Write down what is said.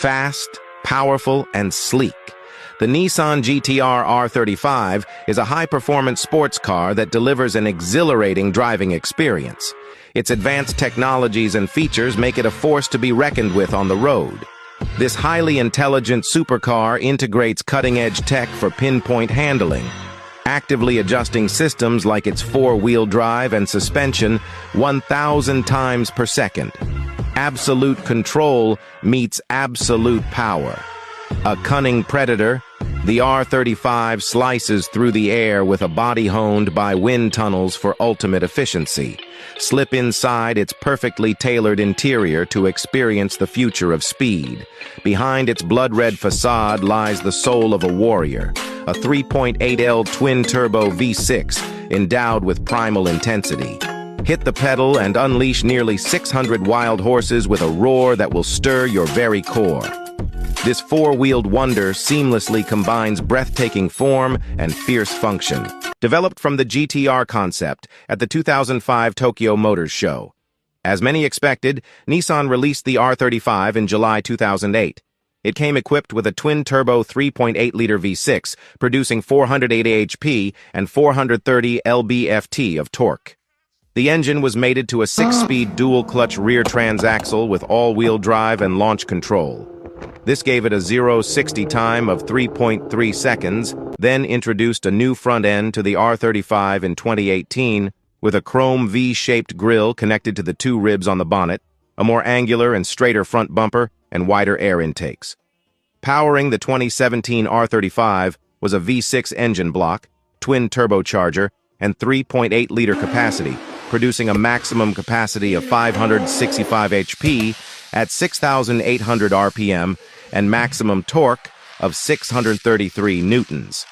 Fast, powerful, and sleek. The Nissan GTR R35 is a high-performance sports car that delivers an exhilarating driving experience. Its advanced technologies and features make it a force to be reckoned with on the road. This highly intelligent supercar integrates cutting-edge tech for pinpoint handling, actively adjusting systems like its four-wheel drive and suspension 1,000 times per second. Absolute control meets absolute power. A cunning predator, the R35 slices through the air with a body honed by wind tunnels for ultimate efficiency. Slip inside its perfectly tailored interior to experience the future of speed. Behind its blood-red facade lies the soul of a warrior, a 3.8L twin-turbo V6 endowed with primal intensity. Hit the pedal and unleash nearly 600 wild horses with a roar that will stir your very core. This four-wheeled wonder seamlessly combines breathtaking form and fierce function. Developed from the GTR concept at the 2005 Tokyo Motor Show. As many expected, Nissan released the R35 in July 2008. It came equipped with a twin-turbo 3.8-liter V6, producing 480 HP and 430 lb-ft of torque. The engine was mated to a 6-speed dual-clutch rear transaxle with all-wheel drive and launch control. This gave it a 0-60 time of 3.3 seconds, then introduced a new front end to the R35 in 2018 with a chrome V-shaped grille connected to the two ribs on the bonnet, a more angular and straighter front bumper, and wider air intakes. Powering the 2017 R35 was a V6 engine block, twin turbocharger, and 3.8-liter capacity, producing a maximum capacity of 565 HP at 6,800 RPM and maximum torque of 633 newtons.